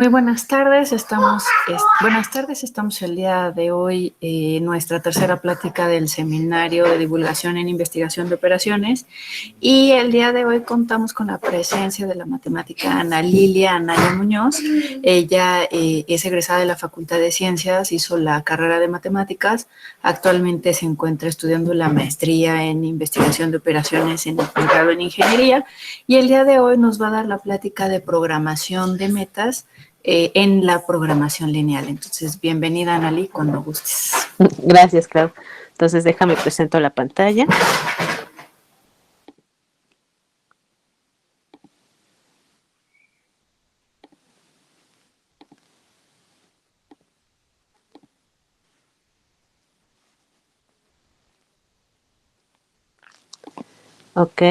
Muy buenas tardes, estamos el día de hoy en nuestra tercera plática del seminario de divulgación en investigación de operaciones y el día de hoy contamos con la presencia de la matemática Ana Lilia Anaya Muñoz. Ella es egresada de la Facultad de Ciencias, hizo la carrera de matemáticas, actualmente se encuentra estudiando la maestría en investigación de operaciones en el grado en ingeniería y el día de hoy nos va a dar la plática de programación de metas en la programación lineal. Entonces, bienvenida, Anali, cuando gustes. Gracias, Clau. Entonces, déjame presento la pantalla. Ok.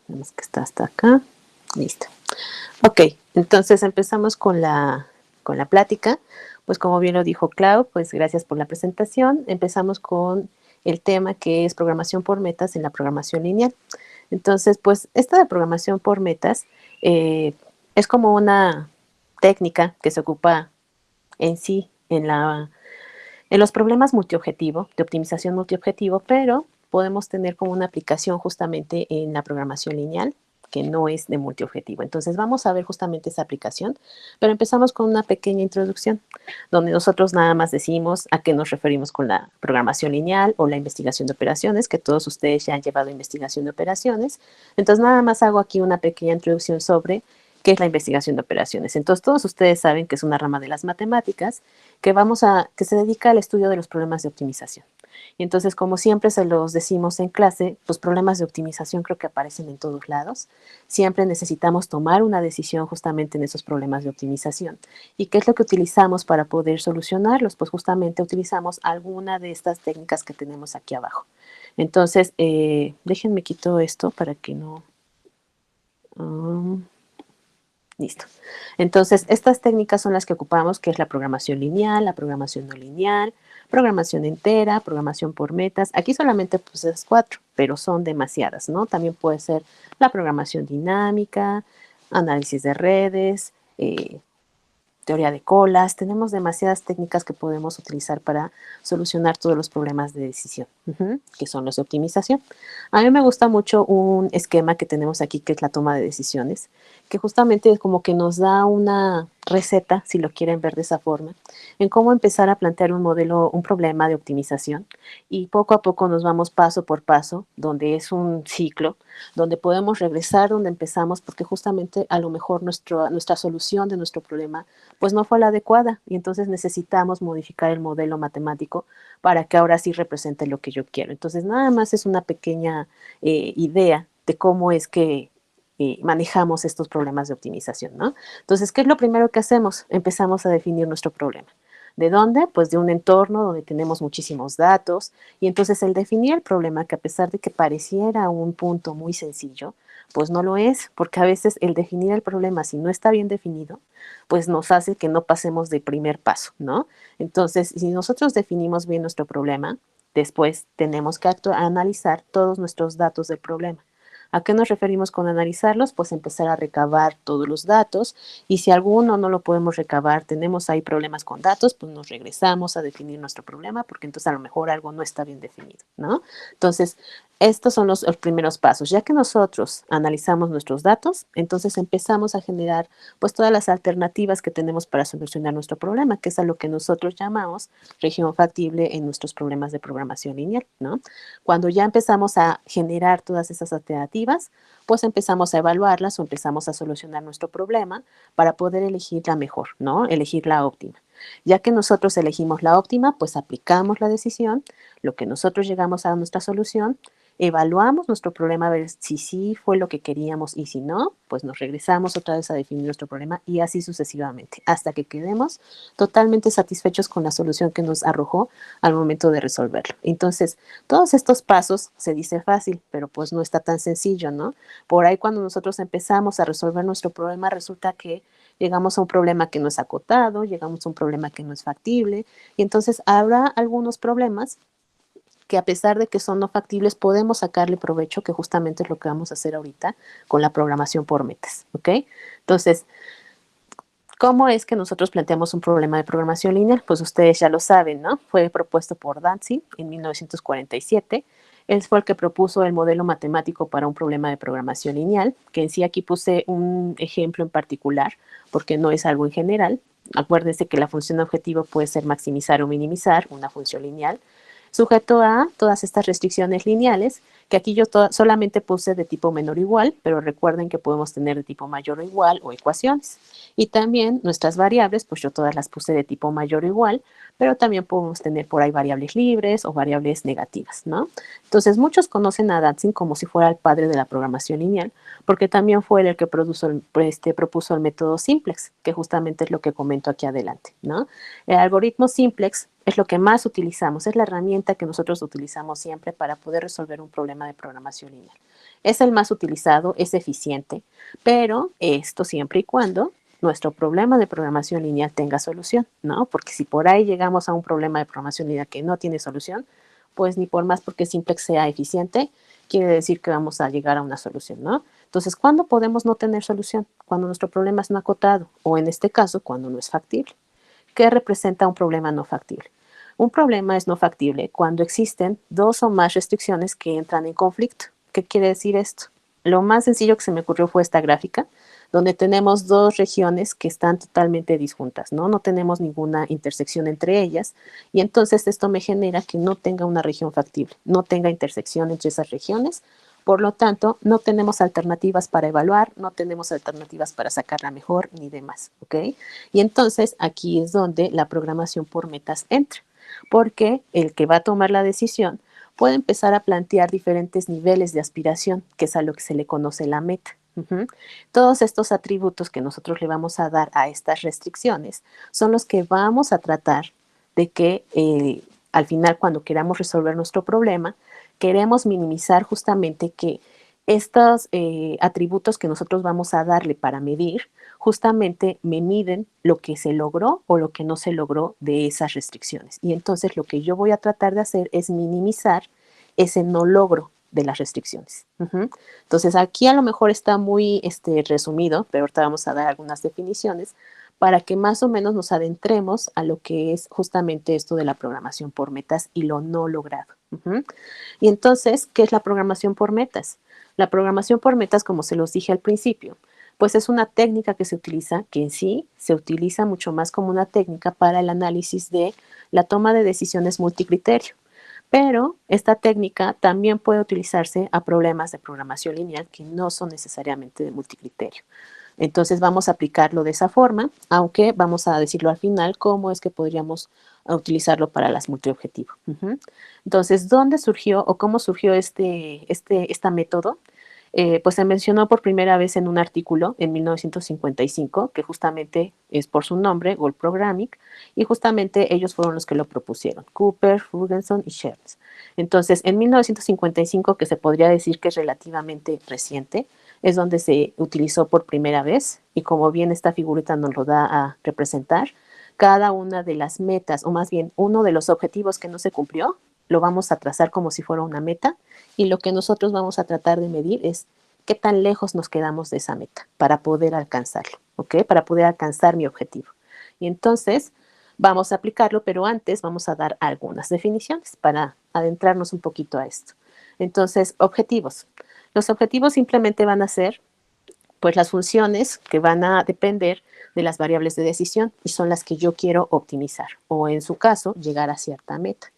Vemos que está hasta acá. Listo. Ok, entonces empezamos con la plática. Pues como bien lo dijo Clau, pues gracias por la presentación. Empezamos con el tema que es programación por metas en la programación lineal. Entonces, pues esta de programación por metas es como una técnica que se ocupa en sí en los problemas multiobjetivo, de optimización multiobjetivo, pero podemos tener como una aplicación justamente en la programación lineal, que no es de multiobjetivo. Entonces vamos a ver justamente esa aplicación, pero empezamos con una pequeña introducción, donde nosotros nada más decimos a qué nos referimos con la programación lineal o la investigación de operaciones, que todos ustedes ya han llevado investigación de operaciones. Entonces nada más hago aquí una pequeña introducción sobre qué es la investigación de operaciones. Entonces todos ustedes saben que es una rama de las matemáticas que se dedica al estudio de los problemas de optimización. Y entonces, como siempre se los decimos en clase, los problemas de optimización creo que aparecen en todos lados. Siempre necesitamos tomar una decisión justamente en esos problemas de optimización. ¿Y qué es lo que utilizamos para poder solucionarlos? Pues justamente utilizamos alguna de estas técnicas que tenemos aquí abajo. Entonces, déjenme quito esto para que no... Listo. Entonces, estas técnicas son las que ocupamos, que es la programación lineal, la programación no lineal, programación entera, programación por metas. Aquí solamente pues es 4, pero son demasiadas, ¿no? También puede ser la programación dinámica, análisis de redes, teoría de colas. Tenemos demasiadas técnicas que podemos utilizar para solucionar todos los problemas de decisión, que son los de optimización. A mí me gusta mucho un esquema que tenemos aquí, que es la toma de decisiones, que justamente es como que nos da una receta, si lo quieren ver de esa forma, en cómo empezar a plantear un modelo, un problema de optimización, y poco a poco nos vamos paso por paso, donde es un ciclo, donde podemos regresar donde empezamos, porque justamente a lo mejor nuestra solución de nuestro problema pues no fue la adecuada, y entonces necesitamos modificar el modelo matemático para que ahora sí represente lo que yo quiero. Entonces nada más es una pequeña idea de cómo es que manejamos estos problemas de optimización, ¿no? Entonces, ¿qué es lo primero que hacemos? Empezamos a definir nuestro problema. ¿De dónde? Pues de un entorno donde tenemos muchísimos datos, y entonces el definir el problema, que a pesar de que pareciera un punto muy sencillo, pues no lo es, porque a veces el definir el problema, si no está bien definido, pues nos hace que no pasemos de primer paso, ¿no? Entonces, si nosotros definimos bien nuestro problema, después tenemos que analizar todos nuestros datos del problema. ¿A qué nos referimos con analizarlos? Pues empezar a recabar todos los datos, y si alguno no lo podemos recabar, tenemos ahí problemas con datos, pues nos regresamos a definir nuestro problema, porque entonces a lo mejor algo no está bien definido, ¿no? Entonces, estos son los primeros pasos. Ya que nosotros analizamos nuestros datos, entonces empezamos a generar pues todas las alternativas que tenemos para solucionar nuestro problema, que es a lo que nosotros llamamos región factible en nuestros problemas de programación lineal, ¿no? Cuando ya empezamos a generar todas esas alternativas, pues empezamos a evaluarlas o empezamos a solucionar nuestro problema para poder elegir la mejor, ¿no? Elegir la óptima. Ya que nosotros elegimos la óptima, pues aplicamos la decisión, lo que nosotros llegamos a nuestra solución, evaluamos nuestro problema a ver si sí fue lo que queríamos, y si no, pues nos regresamos otra vez a definir nuestro problema, y así sucesivamente, hasta que quedemos totalmente satisfechos con la solución que nos arrojó al momento de resolverlo. Entonces, todos estos pasos se dice fácil, pero pues no está tan sencillo, ¿no? Por ahí cuando nosotros empezamos a resolver nuestro problema, resulta que llegamos a un problema que no es acotado, llegamos a un problema que no es factible, y entonces habrá algunos problemas que a pesar de que son no factibles, podemos sacarle provecho, que justamente es lo que vamos a hacer ahorita con la programación por metas, ¿ok? Entonces, ¿cómo es que nosotros planteamos un problema de programación lineal? Pues ustedes ya lo saben, ¿no? Fue propuesto por Dantzig en 1947. Él fue el que propuso el modelo matemático para un problema de programación lineal, que en sí aquí puse un ejemplo en particular, porque no es algo en general. Acuérdense que la función objetivo puede ser maximizar o minimizar una función lineal, sujeto a todas estas restricciones lineales, que aquí yo solamente puse de tipo menor o igual, pero recuerden que podemos tener de tipo mayor o igual o ecuaciones. Y también nuestras variables, pues yo todas las puse de tipo mayor o igual, pero también podemos tener por ahí variables libres o variables negativas, ¿no? Entonces, muchos conocen a Dantzig como si fuera el padre de la programación lineal, porque también fue él el que propuso el método simplex, que justamente es lo que comento aquí adelante, ¿no? El algoritmo simplex es lo que más utilizamos, es la herramienta que nosotros utilizamos siempre para poder resolver un problema de programación lineal. Es el más utilizado, es eficiente, pero esto siempre y cuando nuestro problema de programación lineal tenga solución, ¿no? Porque si por ahí llegamos a un problema de programación lineal que no tiene solución, pues ni por más porque simplex sea eficiente, quiere decir que vamos a llegar a una solución, ¿no? Entonces, ¿cuándo podemos no tener solución? Cuando nuestro problema es no acotado, o en este caso, cuando no es factible. ¿Qué representa un problema no factible? Un problema es no factible cuando existen dos o más restricciones que entran en conflicto. ¿Qué quiere decir esto? Lo más sencillo que se me ocurrió fue esta gráfica, donde tenemos dos regiones que están totalmente disjuntas, ¿no? No tenemos ninguna intersección entre ellas, y entonces esto me genera que no tenga una región factible, no tenga intersección entre esas regiones. Por lo tanto, no tenemos alternativas para evaluar, no tenemos alternativas para sacarla mejor ni demás, ¿ok? Y entonces aquí es donde la programación por metas entra, porque el que va a tomar la decisión puede empezar a plantear diferentes niveles de aspiración, que es a lo que se le conoce la meta. Todos estos atributos que nosotros le vamos a dar a estas restricciones son los que vamos a tratar de que al final, cuando queramos resolver nuestro problema, queremos minimizar justamente que estos atributos que nosotros vamos a darle para medir, justamente me miden lo que se logró o lo que no se logró de esas restricciones. Y entonces lo que yo voy a tratar de hacer es minimizar ese no logro de las restricciones. Entonces aquí a lo mejor está muy resumido, pero ahorita vamos a dar algunas definiciones para que más o menos nos adentremos a lo que es justamente esto de la programación por metas y lo no logrado. Y entonces, ¿qué es la programación por metas? La programación por metas, como se los dije al principio, pues es una técnica que se utiliza, que en sí se utiliza mucho más como una técnica para el análisis de la toma de decisiones multicriterio. Pero esta técnica también puede utilizarse a problemas de programación lineal que no son necesariamente de multicriterio. Entonces vamos a aplicarlo de esa forma, aunque vamos a decirlo al final cómo es que podríamos utilizarlo para las multiobjetivo. Entonces, ¿dónde surgió o cómo surgió este método? Pues se mencionó por primera vez en un artículo en 1955, que justamente es por su nombre, Gold Programming, y justamente ellos fueron los que lo propusieron, Cooper, Ferguson y Schertz. Entonces, en 1955, que se podría decir que es relativamente reciente, es donde se utilizó por primera vez, y como bien esta figurita nos lo da a representar, cada una de las metas, o más bien uno de los objetivos que no se cumplió, lo vamos a trazar como si fuera una meta, y lo que nosotros vamos a tratar de medir es qué tan lejos nos quedamos de esa meta para poder alcanzarlo, ¿ok? Para poder alcanzar mi objetivo. Y entonces vamos a aplicarlo, pero antes vamos a dar algunas definiciones para adentrarnos un poquito a esto. Entonces, objetivos. Los objetivos simplemente van a ser pues las funciones que van a depender de las variables de decisión y son las que yo quiero optimizar o en su caso llegar a cierta meta.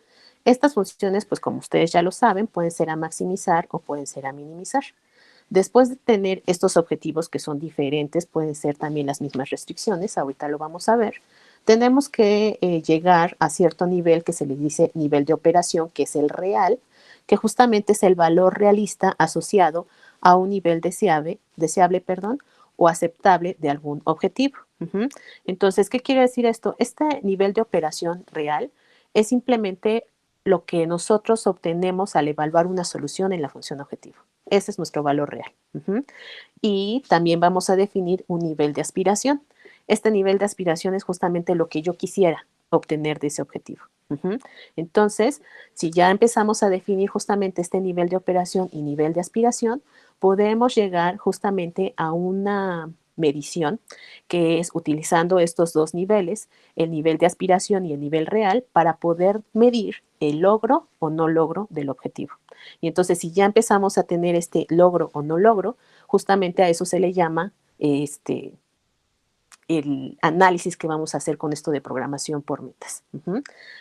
Estas funciones, pues como ustedes ya lo saben, pueden ser a maximizar o pueden ser a minimizar. Después de tener estos objetivos que son diferentes, pueden ser también las mismas restricciones, ahorita lo vamos a ver, tenemos que llegar a cierto nivel que se le dice nivel de operación, que es el real, que justamente es el valor realista asociado a un nivel deseable, o aceptable de algún objetivo. Entonces, ¿qué quiere decir esto? Este nivel de operación real es simplemente lo que nosotros obtenemos al evaluar una solución en la función objetivo. Ese es nuestro valor real. Y también vamos a definir un nivel de aspiración. Este nivel de aspiración es justamente lo que yo quisiera obtener de ese objetivo. Ujú. Entonces, si ya empezamos a definir justamente este nivel de operación y nivel de aspiración, podemos llegar justamente a una medición que es utilizando estos dos niveles, el nivel de aspiración y el nivel real, para poder medir el logro o no logro del objetivo. Y entonces, si ya empezamos a tener este logro o no logro, justamente a eso se le llama el análisis que vamos a hacer con esto de programación por metas.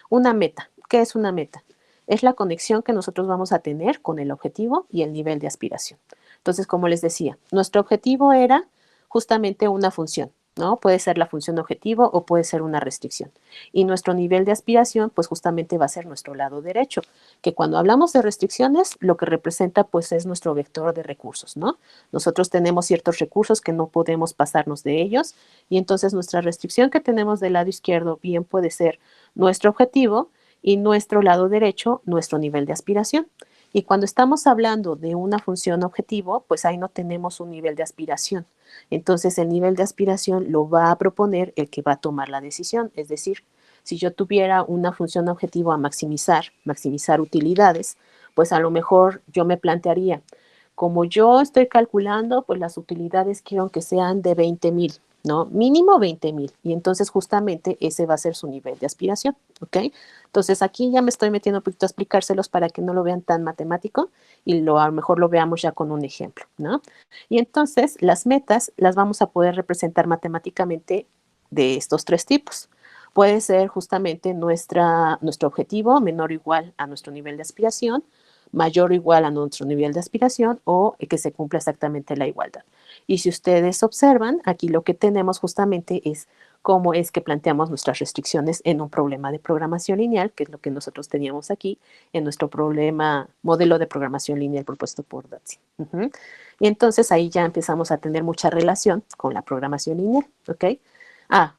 Una meta. ¿Qué es una meta? Es la conexión que nosotros vamos a tener con el objetivo y el nivel de aspiración. Entonces, como les decía, nuestro objetivo era justamente una función, ¿no? Puede ser la función objetivo o puede ser una restricción. Y nuestro nivel de aspiración, pues justamente va a ser nuestro lado derecho, que cuando hablamos de restricciones, lo que representa, pues es nuestro vector de recursos, ¿no? Nosotros tenemos ciertos recursos que no podemos pasarnos de ellos y entonces nuestra restricción que tenemos del lado izquierdo bien puede ser nuestro objetivo y nuestro lado derecho, nuestro nivel de aspiración. Y cuando estamos hablando de una función objetivo, pues ahí no tenemos un nivel de aspiración. Entonces el nivel de aspiración lo va a proponer el que va a tomar la decisión. Es decir, si yo tuviera una función objetivo a maximizar, maximizar utilidades, pues a lo mejor yo me plantearía, como yo estoy calculando, pues las utilidades quiero que sean de 20,000, ¿no? Mínimo 20,000. Y entonces justamente ese va a ser su nivel de aspiración, ¿ok? Entonces aquí ya me estoy metiendo un poquito a explicárselos para que no lo vean tan matemático y a lo mejor lo veamos ya con un ejemplo, ¿no? Y entonces las metas las vamos a poder representar matemáticamente de estos tres tipos. Puede ser justamente nuestro objetivo menor o igual a nuestro nivel de aspiración, mayor o igual a nuestro nivel de aspiración o que se cumpla exactamente la igualdad. Y si ustedes observan, aquí lo que tenemos justamente es cómo es que planteamos nuestras restricciones en un problema de programación lineal, que es lo que nosotros teníamos aquí en nuestro modelo de programación lineal propuesto por Datsun. Y entonces ahí ya empezamos a tener mucha relación con la programación lineal, ¿ok?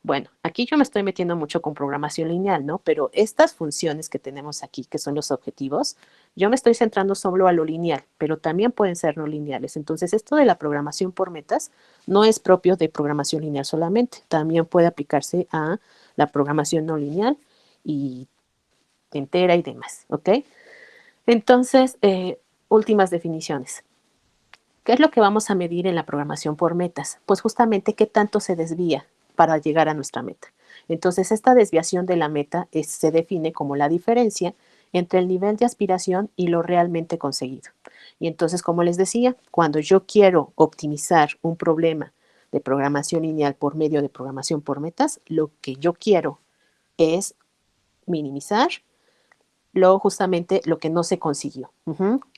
Bueno, aquí yo me estoy metiendo mucho con programación lineal, ¿no? Pero estas funciones que tenemos aquí, que son los objetivos, yo me estoy centrando solo a lo lineal, pero también pueden ser no lineales. Entonces, esto de la programación por metas no es propio de programación lineal solamente, también puede aplicarse a la programación no lineal y entera y demás, ¿ok? Entonces, últimas definiciones. ¿Qué es lo que vamos a medir en la programación por metas? Pues justamente qué tanto se desvía para llegar a nuestra meta. Entonces, esta desviación de la meta se define como la diferencia entre el nivel de aspiración y lo realmente conseguido. Y entonces, como les decía, cuando yo quiero optimizar un problema de programación lineal por medio de programación por metas, lo que yo quiero es minimizar justamente lo que no se consiguió.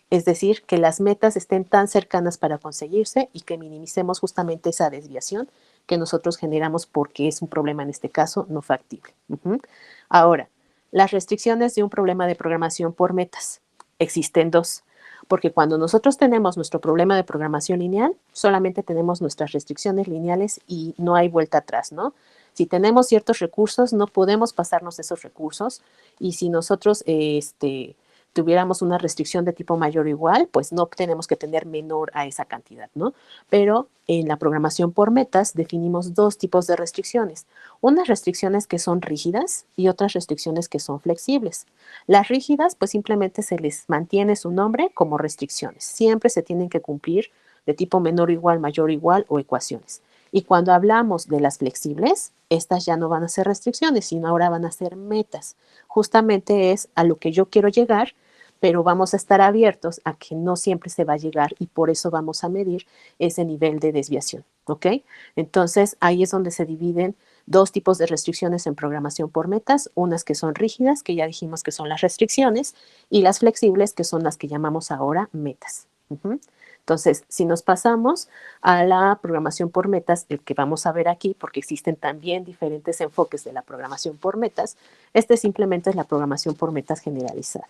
Es decir, que las metas estén tan cercanas para conseguirse y que minimicemos justamente esa desviación que nosotros generamos porque es un problema en este caso no factible. Ahora, las restricciones de un problema de programación por metas. Existen dos, porque cuando nosotros tenemos nuestro problema de programación lineal, solamente tenemos nuestras restricciones lineales y no hay vuelta atrás, ¿no? Si tenemos ciertos recursos, no podemos pasarnos de esos recursos y si nosotros tuviéramos una restricción de tipo mayor o igual, pues no tenemos que tener menor a esa cantidad, ¿no? Pero en la programación por metas definimos dos tipos de restricciones. Unas restricciones que son rígidas y otras restricciones que son flexibles. Las rígidas, pues simplemente se les mantiene su nombre como restricciones. Siempre se tienen que cumplir de tipo menor o igual, mayor o igual o ecuaciones. Y cuando hablamos de las flexibles, estas ya no van a ser restricciones, sino ahora van a ser metas. Justamente es a lo que yo quiero llegar, pero vamos a estar abiertos a que no siempre se va a llegar y por eso vamos a medir ese nivel de desviación, ¿ok? Entonces, ahí es donde se dividen dos tipos de restricciones en programación por metas, unas que son rígidas, que ya dijimos que son las restricciones, y las flexibles, que son las que llamamos ahora metas. Entonces, si nos pasamos a la programación por metas, el que vamos a ver aquí, porque existen también diferentes enfoques de la programación por metas, simplemente es la programación por metas generalizada.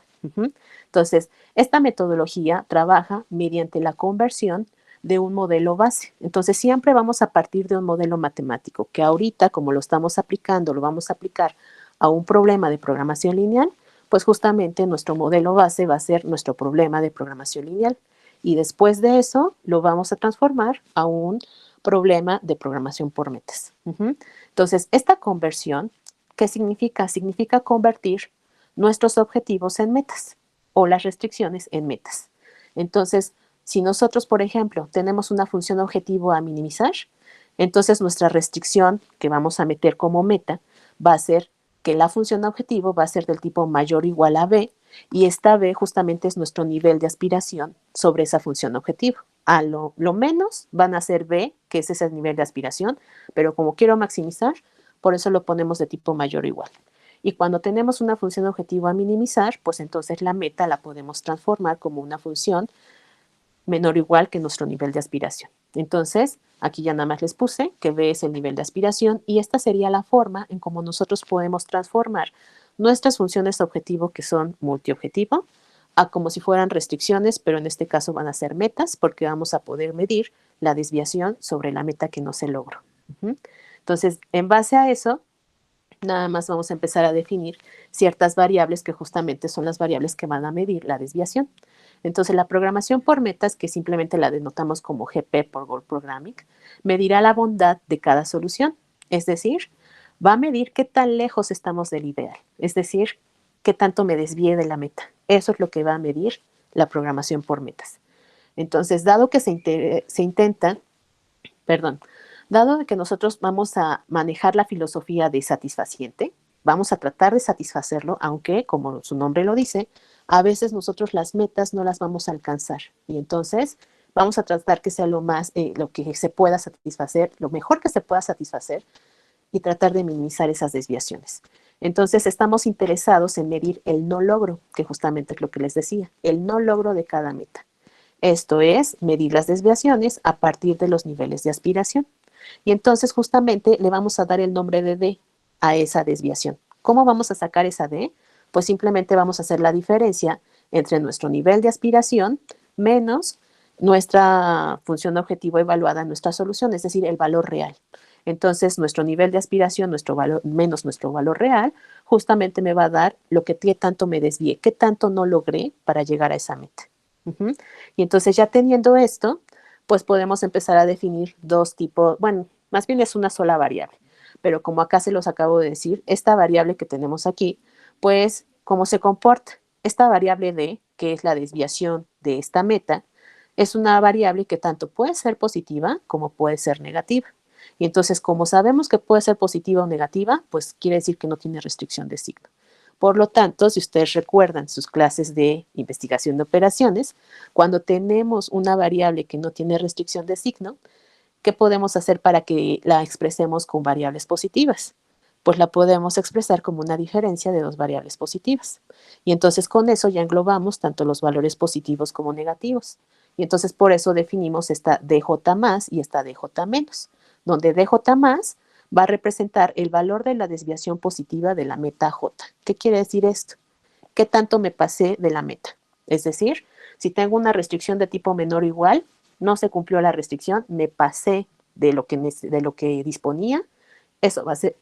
Entonces, esta metodología trabaja mediante la conversión de un modelo base. Entonces, siempre vamos a partir de un modelo matemático, que ahorita, como lo estamos aplicando, lo vamos a aplicar a un problema de programación lineal, pues justamente nuestro modelo base va a ser nuestro problema de programación lineal. Y después de eso lo vamos a transformar a un problema de programación por metas. Entonces, esta conversión, ¿qué significa? Significa convertir nuestros objetivos en metas o las restricciones en metas. Entonces, si nosotros, por ejemplo, tenemos una función objetivo a minimizar, entonces nuestra restricción que vamos a meter como meta va a ser que la función objetivo va a ser del tipo mayor o igual a b, y esta b justamente es nuestro nivel de aspiración sobre esa función objetivo. A lo menos van a ser b, que es ese nivel de aspiración, pero como quiero maximizar, por eso lo ponemos de tipo mayor o igual. Y cuando tenemos una función objetivo a minimizar, pues entonces la meta la podemos transformar como una función menor o igual que nuestro nivel de aspiración. Entonces, aquí ya nada más les puse que B es el nivel de aspiración, y esta sería la forma en cómo nosotros podemos transformar nuestras funciones objetivo, que son multiobjetivo, a como si fueran restricciones, pero en este caso van a ser metas, porque vamos a poder medir la desviación sobre la meta que no se logró. Entonces, en base a eso, nada más vamos a empezar a definir ciertas variables que justamente son las variables que van a medir la desviación. Entonces, la programación por metas, que simplemente la denotamos como GP por Goal Programming, medirá la bondad de cada solución. Es decir, va a medir qué tan lejos estamos del ideal. Es decir, qué tanto me desvíe de la meta. Eso es lo que va a medir la programación por metas. Entonces, dado que dado que nosotros vamos a manejar la filosofía de satisfaciente, vamos a tratar de satisfacerlo, aunque, como su nombre lo dice, a veces nosotros las metas no las vamos a alcanzar. Y entonces vamos a tratar que sea lo que se pueda satisfacer, lo mejor que se pueda satisfacer, y tratar de minimizar esas desviaciones. Entonces estamos interesados en medir el no logro, que justamente es lo que les decía, el no logro de cada meta. Esto es, medir las desviaciones a partir de los niveles de aspiración. Y entonces justamente le vamos a dar el nombre de D a esa desviación. ¿Cómo vamos a sacar esa D? Pues simplemente vamos a hacer la diferencia entre nuestro nivel de aspiración menos nuestra función objetivo evaluada en nuestra solución, es decir, el valor real. Entonces, nuestro nivel de aspiración, nuestro valor, menos nuestro valor real, justamente me va a dar lo que tanto me desvié, qué tanto no logré para llegar a esa meta. Y entonces, ya teniendo esto, pues podemos empezar a definir dos tipos, bueno, más bien es una sola variable, pero como acá se los acabo de decir, esta variable que tenemos aquí, pues, ¿cómo se comporta? Esta variable D, que es la desviación de esta meta, es una variable que tanto puede ser positiva como puede ser negativa. Y entonces, como sabemos que puede ser positiva o negativa, pues quiere decir que no tiene restricción de signo. Por lo tanto, si ustedes recuerdan sus clases de investigación de operaciones, cuando tenemos una variable que no tiene restricción de signo, ¿qué podemos hacer para que la expresemos con variables positivas? Pues la podemos expresar como una diferencia de dos variables positivas. Y entonces con eso ya englobamos tanto los valores positivos como negativos. Y entonces por eso definimos esta DJ más y esta DJ menos, donde DJ más va a representar el valor de la desviación positiva de la meta J. ¿Qué quiere decir esto? ¿Qué tanto me pasé de la meta? Es decir, si tengo una restricción de tipo menor o igual, no se cumplió la restricción, me pasé de lo que disponía, eso va a ser,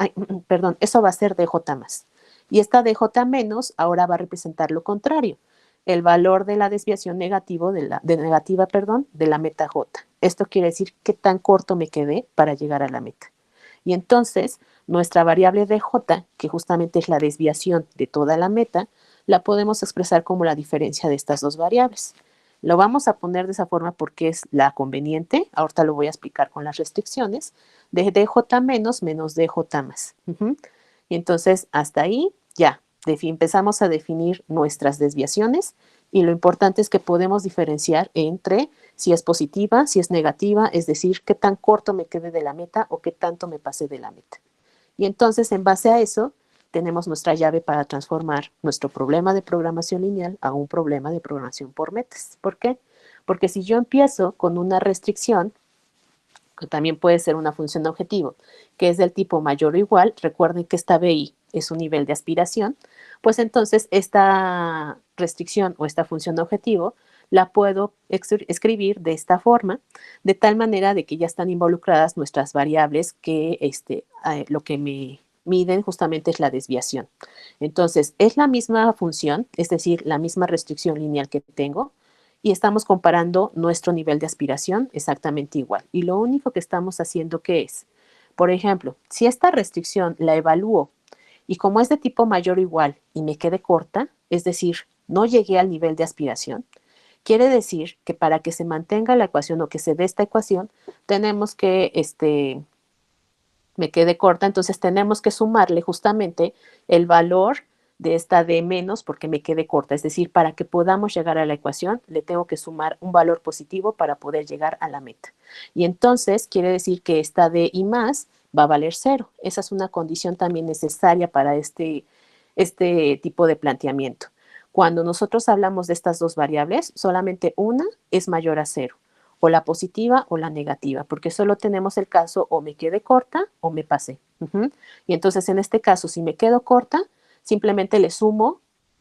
eso va a ser DJ más. Y esta DJ menos ahora va a representar lo contrario, el valor de la desviación negativa de la meta J. Esto quiere decir qué tan corto me quedé para llegar a la meta. Y entonces, nuestra variable DJ, que justamente es la desviación de toda la meta, la podemos expresar como la diferencia de estas dos variables. Lo vamos a poner de esa forma porque es la conveniente, ahorita lo voy a explicar con las restricciones, de DJ menos DJ más. Y entonces, hasta ahí ya, empezamos a definir nuestras desviaciones, y lo importante es que podemos diferenciar entre si es positiva, si es negativa, es decir, qué tan corto me quedé de la meta o qué tanto me pasé de la meta. Y entonces, en base a eso, tenemos nuestra llave para transformar nuestro problema de programación lineal a un problema de programación por metas. ¿Por qué? Porque si yo empiezo con una restricción, que también puede ser una función de objetivo, que es del tipo mayor o igual, recuerden que esta BI es un nivel de aspiración, pues entonces esta restricción o esta función de objetivo la puedo escribir de esta forma, de tal manera de que ya están involucradas nuestras variables que lo que me miden justamente es la desviación. Entonces, es la misma función, es decir, la misma restricción lineal que tengo, y estamos comparando nuestro nivel de aspiración exactamente igual. Y lo único que estamos haciendo, ¿qué es? Por ejemplo, si esta restricción la evalúo Y como es de tipo mayor o igual y me quede corta, es decir, no llegué al nivel de aspiración, quiere decir que para que se mantenga la ecuación o que se dé esta ecuación, tenemos que, me quede corta, entonces tenemos que sumarle justamente el valor de esta D menos porque me quede corta. Es decir, para que podamos llegar a la ecuación, le tengo que sumar un valor positivo para poder llegar a la meta. Y entonces quiere decir que esta D y más va a valer 0. Esa es una condición también necesaria para este tipo de planteamiento. Cuando nosotros hablamos de estas dos variables, solamente una es mayor a 0, o la positiva o la negativa, porque solo tenemos el caso o me quedé corta o me pasé. Y entonces en este caso, si me quedo corta, simplemente le sumo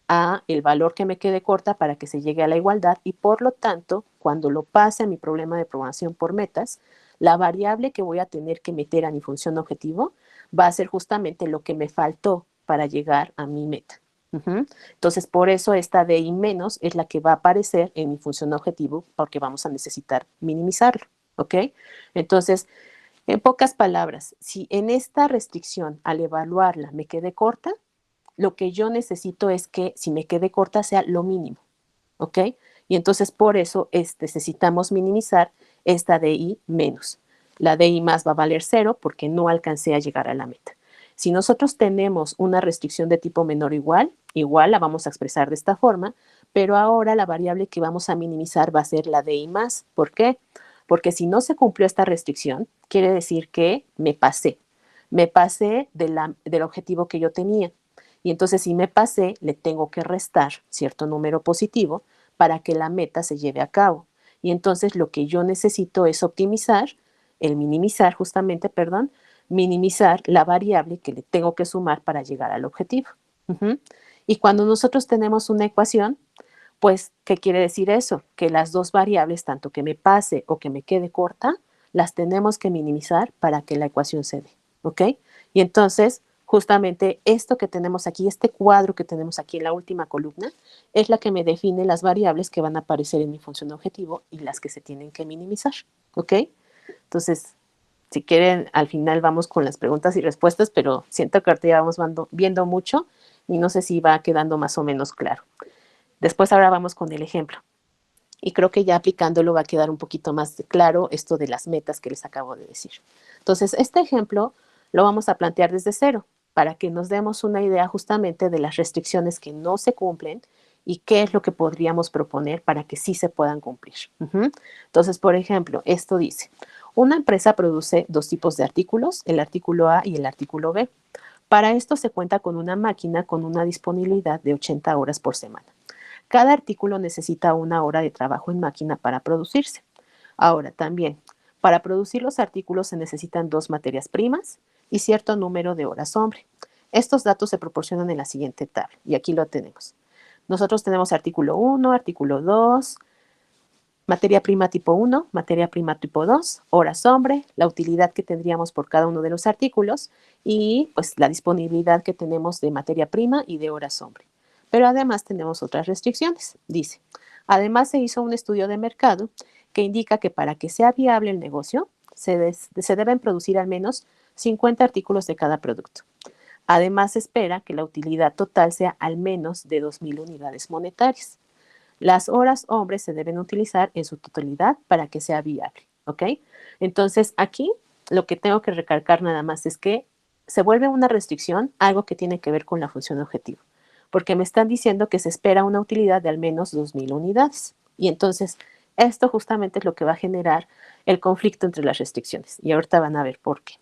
a el valor que me quede corta para que se llegue a la igualdad y por lo tanto, cuando lo pase a mi problema de programación por metas, la variable que voy a tener que meter a mi función objetivo va a ser justamente lo que me faltó para llegar a mi meta. Entonces, por eso esta DI menos es la que va a aparecer en mi función objetivo porque vamos a necesitar minimizarlo, ¿ok? Entonces, en pocas palabras, si en esta restricción al evaluarla me quedé corta, lo que yo necesito es que si me quedé corta sea lo mínimo, ¿ok? Y entonces por eso necesitamos minimizar esta DI menos. La DI más va a valer 0 porque no alcancé a llegar a la meta. Si nosotros tenemos una restricción de tipo menor o igual, igual la vamos a expresar de esta forma, pero ahora la variable que vamos a minimizar va a ser la DI más. ¿Por qué? Porque si no se cumplió esta restricción, quiere decir que me pasé. Me pasé del objetivo que yo tenía. Y entonces si me pasé, le tengo que restar cierto número positivo para que la meta se lleve a cabo. Y entonces lo que yo necesito es optimizar, minimizar justamente, perdón, minimizar la variable que le tengo que sumar para llegar al objetivo. Y cuando nosotros tenemos una ecuación, pues, ¿qué quiere decir eso? Que las dos variables, tanto que me pase o que me quede corta, las tenemos que minimizar para que la ecuación se dé, ¿ok? Y entonces, justamente esto que tenemos aquí, este cuadro que tenemos aquí en la última columna, es la que me define las variables que van a aparecer en mi función objetivo y las que se tienen que minimizar, ¿ok? Entonces, si quieren, al final vamos con las preguntas y respuestas, pero siento que ahorita ya vamos viendo mucho y no sé si va quedando más o menos claro. Después ahora vamos con el ejemplo. Y creo que ya aplicándolo va a quedar un poquito más claro esto de las metas que les acabo de decir. Entonces, este ejemplo lo vamos a plantear desde 0 para que nos demos una idea justamente de las restricciones que no se cumplen y qué es lo que podríamos proponer para que sí se puedan cumplir. Entonces, por ejemplo, esto dice, una empresa produce dos tipos de artículos, el artículo A y el artículo B. Para esto se cuenta con una máquina con una disponibilidad de 80 horas por semana. Cada artículo necesita 1 hora de trabajo en máquina para producirse. Ahora, también, para producir los artículos se necesitan 2 materias primas y cierto número de horas hombre. Estos datos se proporcionan en la siguiente tabla y aquí lo tenemos. Nosotros tenemos artículo 1, artículo 2, materia prima tipo 1, materia prima tipo 2, horas hombre, la utilidad que tendríamos por cada uno de los artículos y pues la disponibilidad que tenemos de materia prima y de horas hombre. Pero además tenemos otras restricciones. Dice, además se hizo un estudio de mercado que indica que para que sea viable el negocio se deben producir al menos 50 artículos de cada producto. Además se espera que la utilidad total sea al menos de 2.000 unidades monetarias. Las horas hombres se deben utilizar en su totalidad para que sea viable, ¿ok? Entonces, aquí lo que tengo que recalcar nada más es que se vuelve una restricción algo que tiene que ver con la función objetivo, porque me están diciendo que se espera una utilidad de al menos 2.000 unidades. Y entonces, esto justamente es lo que va a generar el conflicto entre las restricciones. Y ahorita van a ver por qué.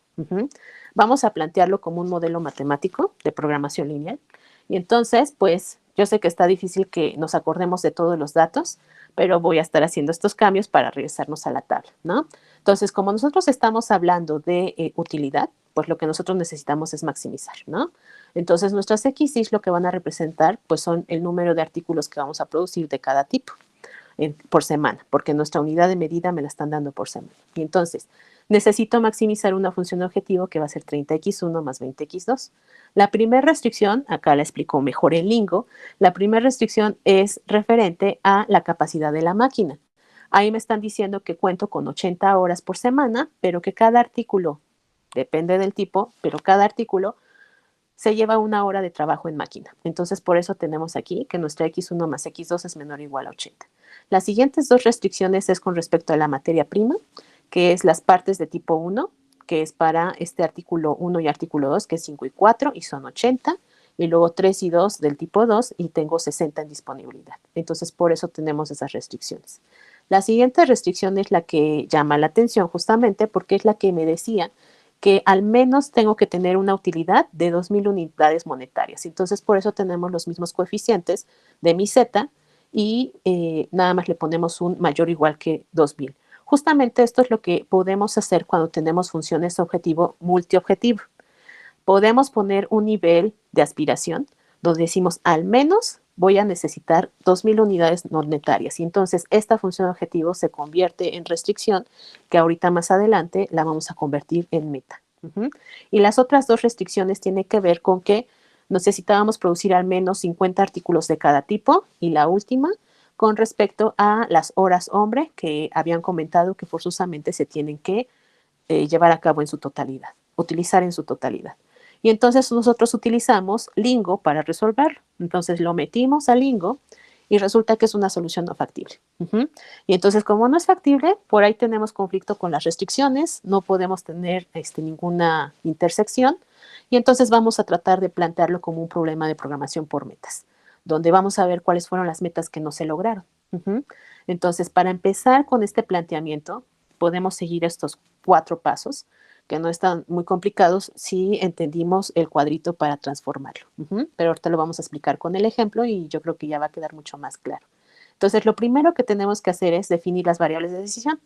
Vamos a plantearlo como un modelo matemático de programación lineal. Y entonces, pues, yo sé que está difícil que nos acordemos de todos los datos, pero voy a estar haciendo estos cambios para regresarnos a la tabla, ¿no? Entonces, como nosotros estamos hablando de utilidad, pues lo que nosotros necesitamos es maximizar, ¿no? Entonces, nuestras XYs lo que van a representar, pues son el número de artículos que vamos a producir de cada tipo por semana, porque nuestra unidad de medida me la están dando por semana. Y entonces, necesito maximizar una función objetivo que va a ser 30x1 más 20x2. La primera restricción, acá la explico mejor en Lingo, la primera restricción es referente a la capacidad de la máquina. Ahí me están diciendo que cuento con 80 horas por semana, pero que cada artículo, depende del tipo, pero cada artículo se lleva 1 hora de trabajo en máquina. Entonces, por eso tenemos aquí que nuestra x1 más x2 es menor o igual a 80. Las siguientes 2 restricciones es con respecto a la materia prima, que es las partes de tipo 1, que es para este artículo 1 y artículo 2, que es 5 y 4, y son 80. Y luego 3 y 2 del tipo 2, y tengo 60 en disponibilidad. Entonces, por eso tenemos esas restricciones. La siguiente restricción es la que llama la atención justamente porque es la que me decía que al menos tengo que tener una utilidad de 2.000 unidades monetarias. Entonces, por eso tenemos los mismos coeficientes de mi z y nada más le ponemos un mayor o igual que 2.000. Justamente esto es lo que podemos hacer cuando tenemos funciones objetivo multiobjetivo. Podemos poner un nivel de aspiración donde decimos al menos voy a necesitar 2.000 unidades monetarias. Y entonces esta función objetivo se convierte en restricción, que ahorita más adelante la vamos a convertir en meta. Y las otras 2 restricciones tienen que ver con que necesitábamos producir al menos 50 artículos de cada tipo. Y la última, con respecto a las horas hombre, que habían comentado que forzosamente se tienen que llevar a cabo en su totalidad, utilizar en su totalidad. Y entonces nosotros utilizamos Lingo para resolverlo. Entonces lo metimos a Lingo y resulta que es una solución no factible. Y entonces, como no es factible, por ahí tenemos conflicto con las restricciones, no podemos tener ninguna intersección, y entonces vamos a tratar de plantearlo como un problema de programación por metas, donde vamos a ver cuáles fueron las metas que no se lograron. Entonces, para empezar con este planteamiento, podemos seguir estos 4 pasos, que no están muy complicados si entendimos el cuadrito para transformarlo. Pero ahorita lo vamos a explicar con el ejemplo y yo creo que ya va a quedar mucho más claro. Entonces, lo primero que tenemos que hacer es definir las variables de decisión,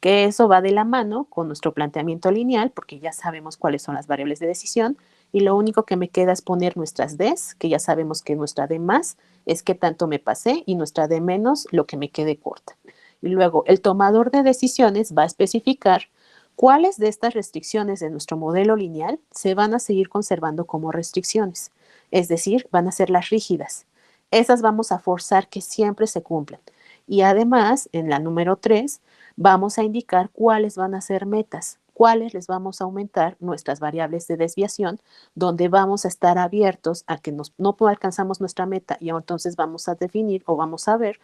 que eso va de la mano con nuestro planteamiento lineal, porque ya sabemos cuáles son las variables de decisión, y lo único que me queda es poner nuestras Ds, que ya sabemos que nuestra D más es qué tanto me pasé, y nuestra D menos lo que me quede corta. Y luego, el tomador de decisiones va a especificar cuáles de estas restricciones de nuestro modelo lineal se van a seguir conservando como restricciones, es decir, van a ser las rígidas. Esas vamos a forzar que siempre se cumplan. Y además, en la número 3, vamos a indicar cuáles van a ser metas, cuáles les vamos a aumentar nuestras variables de desviación, donde vamos a estar abiertos a que no alcanzamos nuestra meta y entonces vamos a definir o vamos a ver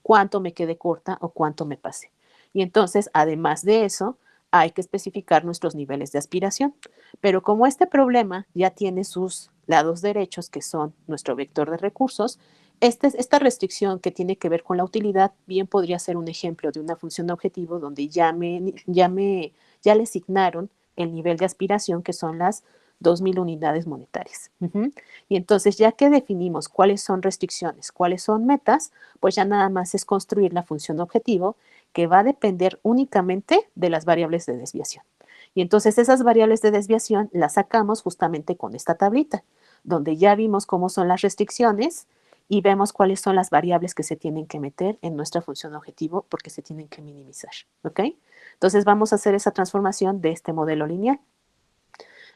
cuánto me quede corta o cuánto me pase. Y entonces, además de eso, hay que especificar nuestros niveles de aspiración. Pero como este problema ya tiene sus lados derechos, que son nuestro vector de recursos, esta restricción que tiene que ver con la utilidad bien podría ser un ejemplo de una función de objetivo donde ya le asignaron el nivel de aspiración, que son las 2.000 unidades monetarias. Y entonces, ya que definimos cuáles son restricciones, cuáles son metas, pues ya nada más es construir la función de objetivo, que va a depender únicamente de las variables de desviación. Y entonces esas variables de desviación las sacamos justamente con esta tablita, donde ya vimos cómo son las restricciones y vemos cuáles son las variables que se tienen que meter en nuestra función objetivo porque se tienen que minimizar. ¿Ok? Entonces vamos a hacer esa transformación de este modelo lineal.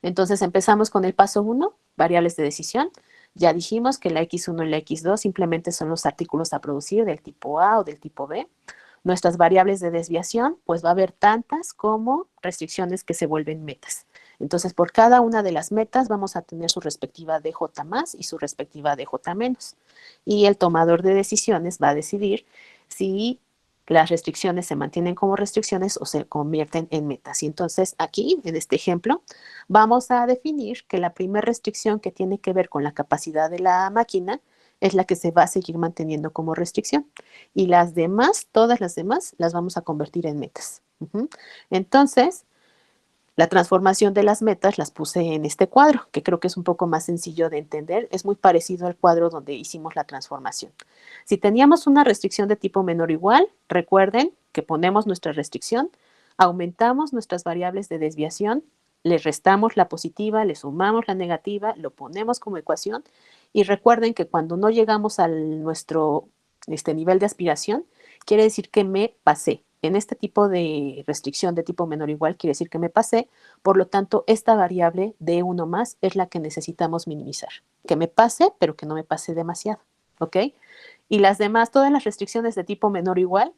Entonces empezamos con el paso 1, variables de decisión. Ya dijimos que la X1 y la X2 simplemente son los artículos a producir del tipo A o del tipo B. Nuestras variables de desviación, pues va a haber tantas como restricciones que se vuelven metas. Entonces, por cada una de las metas vamos a tener su respectiva DJ más y su respectiva DJ menos. Y el tomador de decisiones va a decidir si las restricciones se mantienen como restricciones o se convierten en metas. Y entonces aquí, en este ejemplo, vamos a definir que la primera restricción, que tiene que ver con la capacidad de la máquina, es la que se va a seguir manteniendo como restricción. Y las demás, todas las demás, las vamos a convertir en metas. Entonces, la transformación de las metas las puse en este cuadro, que creo que es un poco más sencillo de entender. Es muy parecido al cuadro donde hicimos la transformación. Si teníamos una restricción de tipo menor o igual, recuerden que ponemos nuestra restricción, aumentamos nuestras variables de desviación, le restamos la positiva, le sumamos la negativa, lo ponemos como ecuación, y recuerden que cuando no llegamos a nuestro nivel de aspiración, quiere decir que me pasé. En este tipo de restricción de tipo menor o igual quiere decir que me pasé, por lo tanto, esta variable de 1 más es la que necesitamos minimizar. Que me pase, pero que no me pase demasiado, ¿ok? Y las demás, todas las restricciones de tipo menor o igual,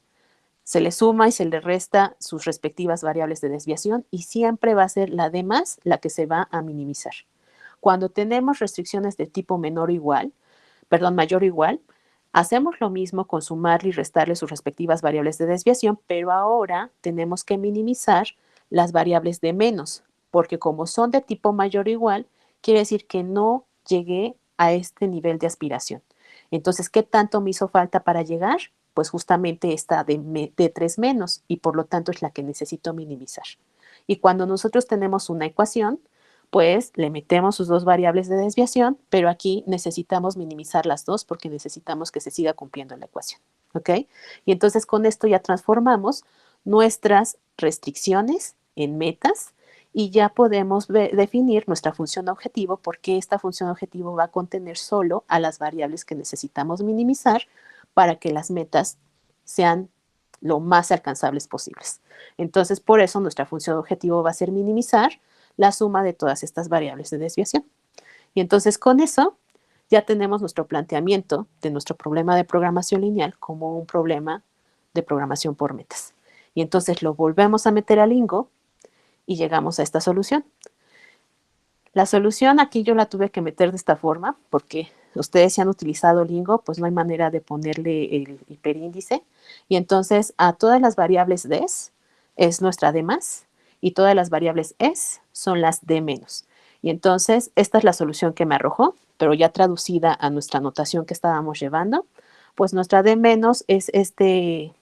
se le suma y se le resta sus respectivas variables de desviación y siempre va a ser la D más la que se va a minimizar. Cuando tenemos restricciones de tipo mayor o igual, hacemos lo mismo con sumarle y restarle sus respectivas variables de desviación, pero ahora tenemos que minimizar las variables de menos, porque como son de tipo mayor o igual, quiere decir que no llegué a este nivel de aspiración. Entonces, ¿qué tanto me hizo falta para llegar? Pues justamente esta de 3 menos, y por lo tanto es la que necesito minimizar. Y cuando nosotros tenemos una ecuación, pues le metemos sus dos variables de desviación, pero aquí necesitamos minimizar las dos porque necesitamos que se siga cumpliendo la ecuación, ¿ok? Y entonces con esto ya transformamos nuestras restricciones en metas y ya podemos definir nuestra función objetivo, porque esta función objetivo va a contener solo a las variables que necesitamos minimizar para que las metas sean lo más alcanzables posibles. Entonces, por eso nuestra función objetivo va a ser minimizar la suma de todas estas variables de desviación. Y entonces con eso ya tenemos nuestro planteamiento de nuestro problema de programación lineal como un problema de programación por metas. Y entonces lo volvemos a meter al Lingo y llegamos a esta solución. La solución aquí yo la tuve que meter de esta forma porque ustedes si han utilizado Lingo, pues no hay manera de ponerle el hiperíndice. Y entonces a todas las variables des es nuestra d más y todas las variables es son las d menos. Y entonces esta es la solución que me arrojó, pero ya traducida a nuestra notación que estábamos llevando, pues nuestra d menos es este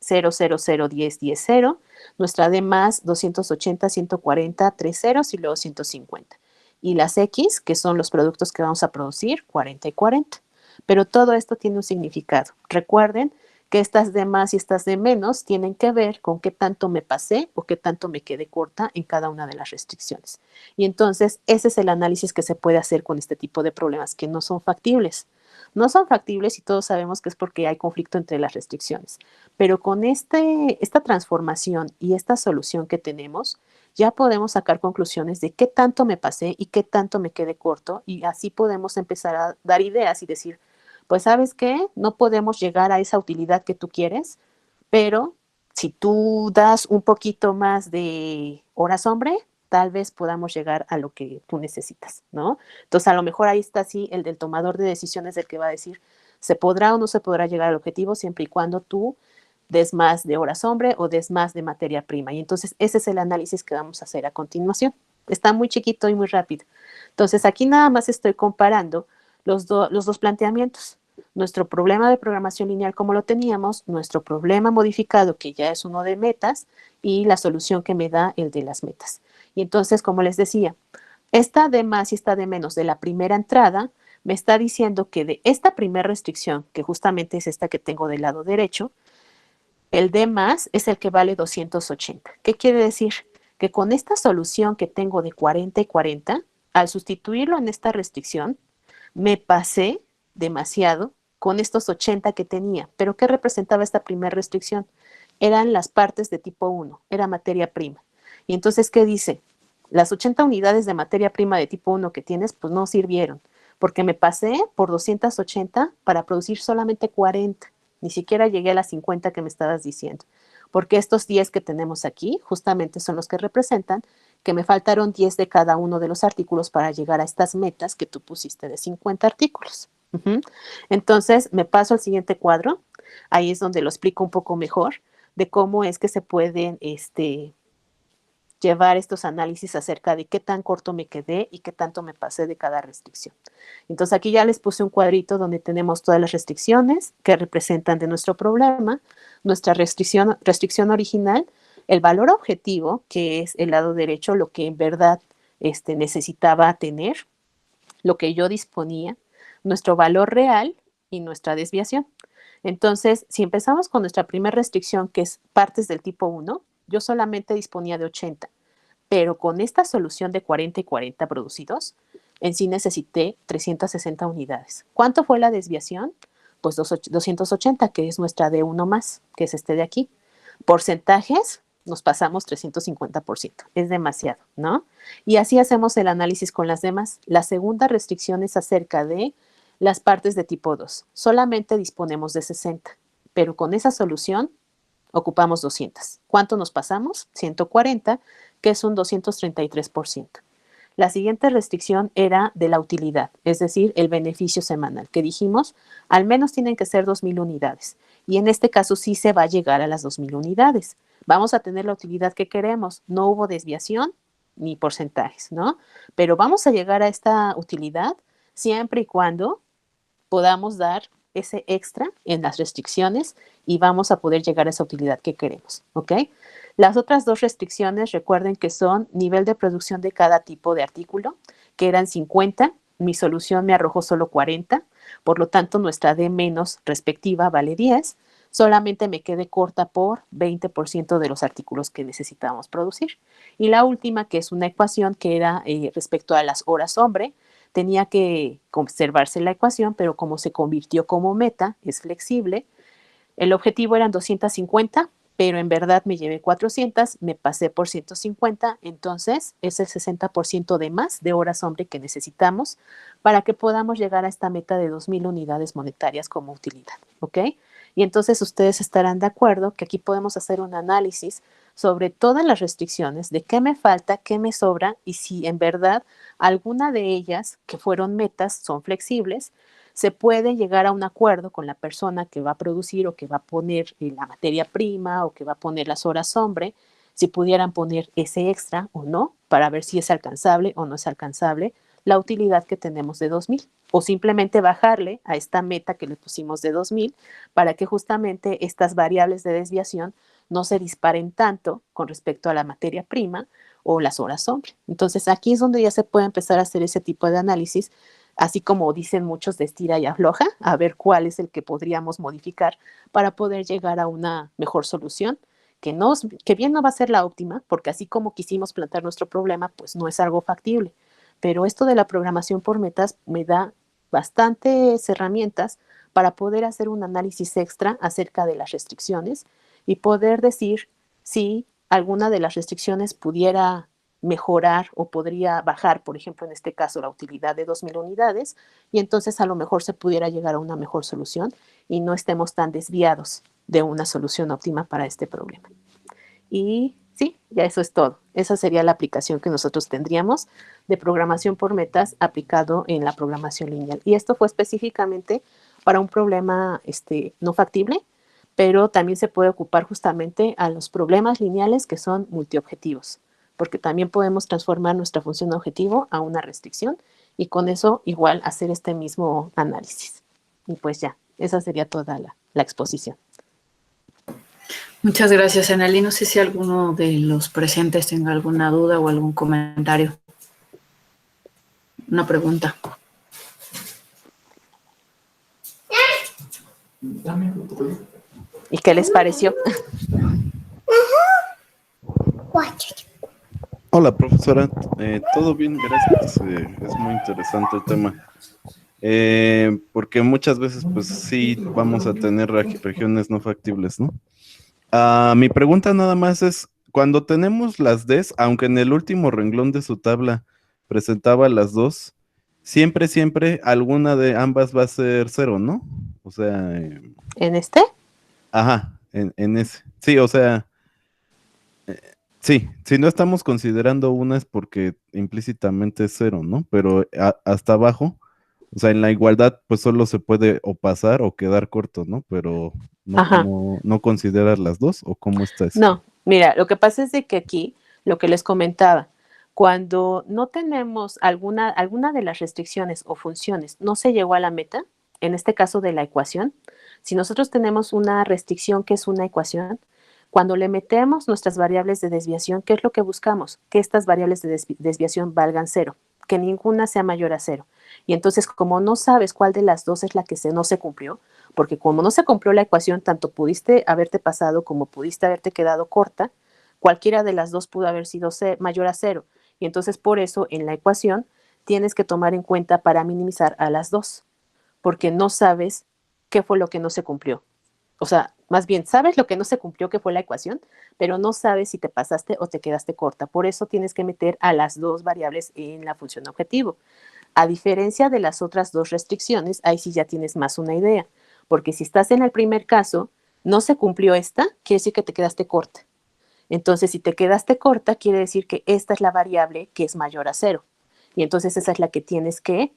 0, 0, 0, 10, 10, 0. Nuestra D más 280, 140, 3 ceros y luego 150. Y las X, que son los productos que vamos a producir, 40 y 40. Pero todo esto tiene un significado. Recuerden que estas D más y estas D menos tienen que ver con qué tanto me pasé o qué tanto me quedé corta en cada una de las restricciones. Y entonces ese es el análisis que se puede hacer con este tipo de problemas que no son factibles. No son factibles y todos sabemos que es porque hay conflicto entre las restricciones. Pero con esta transformación y esta solución que tenemos, ya podemos sacar conclusiones de qué tanto me pasé y qué tanto me quedé corto, y así podemos empezar a dar ideas y decir, pues ¿sabes qué? No podemos llegar a esa utilidad que tú quieres, pero si tú das un poquito más de horas hombre, tal vez podamos llegar a lo que tú necesitas, ¿no? Entonces, a lo mejor ahí está sí el del tomador de decisiones, el que va a decir, ¿se podrá o no se podrá llegar al objetivo siempre y cuando tú des más de horas hombre o des más de materia prima? Y entonces ese es el análisis que vamos a hacer a continuación. Está muy chiquito y muy rápido. Entonces aquí nada más estoy comparando los dos planteamientos. Nuestro problema de programación lineal como lo teníamos, nuestro problema modificado que ya es uno de metas y la solución que me da el de las metas. Y entonces, como les decía, esta de más y esta de menos de la primera entrada me está diciendo que de esta primera restricción, que justamente es esta que tengo del lado derecho, el D más es el que vale 280. ¿Qué quiere decir? Que con esta solución que tengo de 40 y 40, al sustituirlo en esta restricción, me pasé demasiado con estos 80 que tenía. ¿Pero qué representaba esta primera restricción? Eran las partes de tipo 1, era materia prima. Y entonces, ¿qué dice? Las 80 unidades de materia prima de tipo 1 que tienes, pues no sirvieron, porque me pasé por 280 para producir solamente 40. Ni siquiera llegué a las 50 que me estabas diciendo, porque estos 10 que tenemos aquí justamente son los que representan que me faltaron 10 de cada uno de los artículos para llegar a estas metas que tú pusiste de 50 artículos. Entonces, me paso al siguiente cuadro. Ahí es donde lo explico un poco mejor de cómo es que se pueden llevar estos análisis acerca de qué tan corto me quedé y qué tanto me pasé de cada restricción. Entonces aquí ya les puse un cuadrito donde tenemos todas las restricciones que representan de nuestro problema, nuestra restricción original, el valor objetivo, que es el lado derecho, lo que en verdad necesitaba tener, lo que yo disponía, nuestro valor real y nuestra desviación. Entonces, si empezamos con nuestra primera restricción, que es partes del tipo 1, yo solamente disponía de 80, pero con esta solución de 40 y 40 producidos, en sí necesité 360 unidades. ¿Cuánto fue la desviación? Pues 280, que es nuestra D1 más, que es este de aquí. Porcentajes, nos pasamos 350%. Es demasiado, ¿no? Y así hacemos el análisis con las demás. La segunda restricción es acerca de las partes de tipo 2. Solamente disponemos de 60, pero con esa solución ocupamos 200. ¿Cuánto nos pasamos? 140, que es un 233%. La siguiente restricción era de la utilidad, es decir, el beneficio semanal, que dijimos, al menos tienen que ser 2,000 unidades. Y en este caso sí se va a llegar a las 2,000 unidades. Vamos a tener la utilidad que queremos. No hubo desviación ni porcentajes, ¿no? Pero vamos a llegar a esta utilidad siempre y cuando podamos dar ese extra en las restricciones y vamos a poder llegar a esa utilidad que queremos, ¿ok? Las otras dos restricciones, recuerden que son nivel de producción de cada tipo de artículo, que eran 50, mi solución me arrojó solo 40, por lo tanto nuestra D menos respectiva vale 10, solamente me quedé corta por 20% de los artículos que necesitábamos producir. Y la última, que es una ecuación que era respecto a las horas hombre, tenía que conservarse la ecuación, pero como se convirtió como meta, es flexible. El objetivo eran 250, pero en verdad me llevé 400, me pasé por 150, entonces es el 60% de más de horas hombre que necesitamos para que podamos llegar a esta meta de 2,000 unidades monetarias como utilidad, ¿ok? Y entonces ustedes estarán de acuerdo que aquí podemos hacer un análisis sobre todas las restricciones, de qué me falta, qué me sobra y si en verdad alguna de ellas que fueron metas son flexibles, se puede llegar a un acuerdo con la persona que va a producir o que va a poner la materia prima o que va a poner las horas hombre, si pudieran poner ese extra o no, para ver si es alcanzable o no es alcanzable la utilidad que tenemos de 2,000, o simplemente bajarle a esta meta que le pusimos de 2,000 para que justamente estas variables de desviación no se disparen tanto con respecto a la materia prima o las horas hombre. Entonces aquí es donde ya se puede empezar a hacer ese tipo de análisis, así como dicen muchos de estira y afloja, a ver cuál es el que podríamos modificar para poder llegar a una mejor solución, que bien no va a ser la óptima, porque así como quisimos plantear nuestro problema, pues no es algo factible. Pero esto de la programación por metas me da bastantes herramientas para poder hacer un análisis extra acerca de las restricciones y poder decir si alguna de las restricciones pudiera mejorar o podría bajar, por ejemplo, en este caso, la utilidad de 2,000 unidades, y entonces a lo mejor se pudiera llegar a una mejor solución y no estemos tan desviados de una solución óptima para este problema. Y sí, ya eso es todo. Esa sería la aplicación que nosotros tendríamos de programación por metas aplicado en la programación lineal. Y esto fue específicamente para un problema no factible, pero también se puede ocupar justamente a los problemas lineales que son multiobjetivos, porque también podemos transformar nuestra función objetivo a una restricción y con eso igual hacer este mismo análisis. Y pues ya, esa sería toda la exposición. Muchas gracias, Analí. No sé si alguno de los presentes tenga alguna duda o algún comentario. Una pregunta. ¿Y qué les pareció? Hola, profesora. Todo bien, gracias. Es muy interesante el tema. Porque muchas veces, pues sí, vamos a tener regiones no factibles, ¿no? Mi pregunta nada más es, cuando tenemos las Ds, aunque en el último renglón de su tabla presentaba las dos, siempre alguna de ambas va a ser cero, ¿no? O sea, ¿En este? ajá, en ese. Sí, o sea, sí, si no estamos considerando una es porque implícitamente es cero, ¿no? Pero hasta abajo, o sea, en la igualdad, pues solo se puede o pasar o quedar corto, ¿no? Pero no consideras las dos, ¿o cómo está eso? No, mira, lo que pasa es de que aquí, lo que les comentaba, cuando no tenemos alguna de las restricciones o funciones, no se llegó a la meta, en este caso de la ecuación, si nosotros tenemos una restricción que es una ecuación, cuando le metemos nuestras variables de desviación, ¿qué es lo que buscamos? Que estas variables de desviación valgan cero, que ninguna sea mayor a cero. Y entonces, como no sabes cuál de las dos es la que no se cumplió, porque como no se cumplió la ecuación, tanto pudiste haberte pasado como pudiste haberte quedado corta, cualquiera de las dos pudo haber sido mayor a cero. Y entonces, por eso, en la ecuación, tienes que tomar en cuenta para minimizar a las dos, porque no sabes qué fue lo que no se cumplió. O sea, más bien, sabes lo que no se cumplió, que fue la ecuación, pero no sabes si te pasaste o te quedaste corta. Por eso tienes que meter a las dos variables en la función objetivo. A diferencia de las otras dos restricciones, ahí sí ya tienes más una idea. Porque si estás en el primer caso, no se cumplió esta, quiere decir que te quedaste corta. Entonces, si te quedaste corta, quiere decir que esta es la variable que es mayor a cero. Y entonces esa es la que tienes que